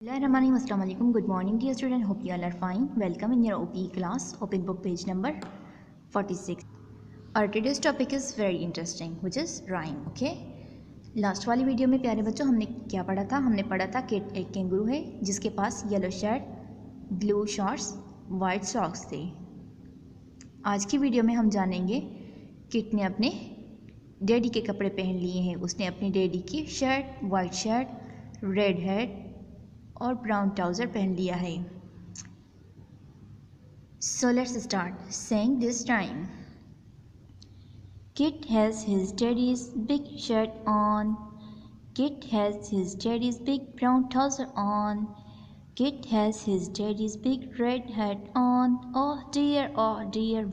Assalamualaikum. Good morning dear student. Hope you all are fine. Welcome in your OPE class. Open book page number 46. Our today's topic is very interesting, which is rhyme. Okay. Last वाली video में प्यारे बच्चों हमने क्या पढ़ा था? हमने पढ़ा था कि एक कैंगरू है जिसके पास yellow shirt, blue shorts, white socks थे। आज की वीडियो में हम जानेंगे किट ने अपने डैडी के कपड़े पहन लिए हैं। उसने अपने डैडी की shirt, white shirt, red head और ब्राउन ट्राउज़र पहन लिया है। So let's start saying this rhyme. Kit has his daddy's big shirt on. Kit has his daddy's big brown trouser on. Kit has his daddy's big red hat on. Oh dear,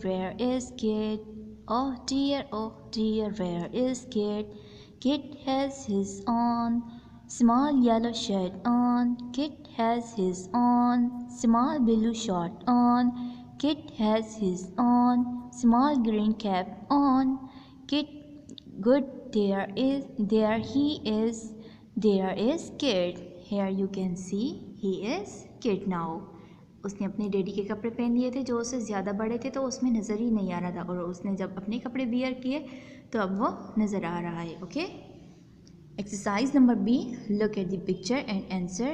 where is Kit? Oh dear, where is Kit? Kit has his on small yellow shirt on. Kit has his on small blue short on. Kit has his on small green cap on. Kit, good, there is Kit. Here you can see he is Kit now. उसने अपने daddy के कपड़े पहन लिए थे जो उससे ज़्यादा बड़े थे, तो उसमें नज़र ही नहीं आ रहा था, और उसने जब अपने कपड़े वियर किए तो अब वो नज़र आ रहा है। Okay. Exercise number B. Look at the picture and answer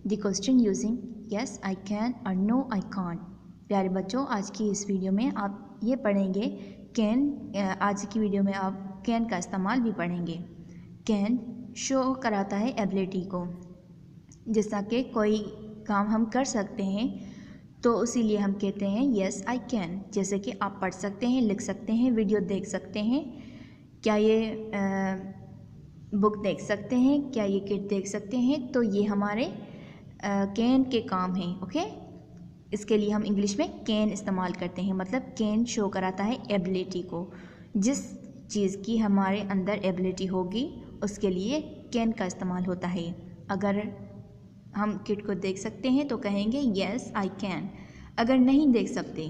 the question using yes I can or no I can't. प्यारे बच्चों, आज की इस वीडियो में आप ये पढ़ेंगे कैन। आज की वीडियो में आप कैन का इस्तेमाल भी पढ़ेंगे। कैन शो कराता है एबिलिटी को, जैसा कि कोई काम हम कर सकते हैं तो इसीलिए हम कहते हैं yes I can। जैसे कि आप पढ़ सकते हैं, लिख सकते हैं, वीडियो देख सकते हैं, क्या ये बुक देख सकते हैं, क्या ये किट देख सकते हैं, तो ये हमारे कैन के काम हैं। ओके। इसके लिए हम इंग्लिश में कैन इस्तेमाल करते हैं, मतलब कैन शो कराता है एबिलिटी को। जिस चीज़ की हमारे अंदर एबिलिटी होगी उसके लिए कैन का इस्तेमाल होता है। अगर हम किट को देख सकते हैं तो कहेंगे येस आई कैन। अगर नहीं देख सकते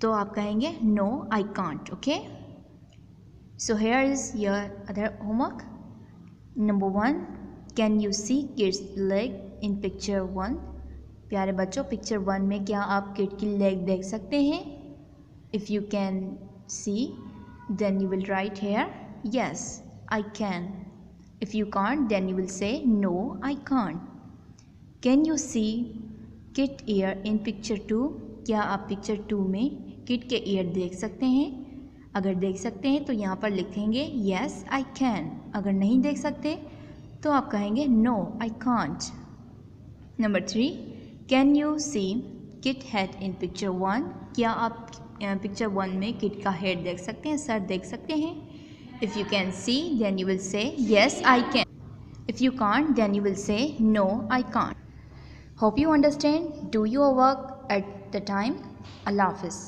तो आप कहेंगे no I can't. Okay. So here is your other homework. Number 1. Can you see Kit's leg in picture 1? प्यारे बच्चों, पिक्चर 1 में क्या आप किट की लेग देख सकते हैं? If you can see, then you will write here yes I can. If you can't, then you will say no I can't. Can you see Kit ear in picture 2? क्या आप picture 2 में kit के year देख सकते हैं? अगर देख सकते हैं तो यहाँ पर लिखेंगे yes I can। अगर नहीं देख सकते तो आप कहेंगे no I can't। Number 3. Can you see Kit head in picture 1? क्या आप पिक्चर 1 में किट का हेड देख सकते हैं, सर देख सकते हैं? If you can see, then you will say yes I can. If you can't, then you will say no I can't. Hope you understand. Do your work at the time. Allah Hafiz.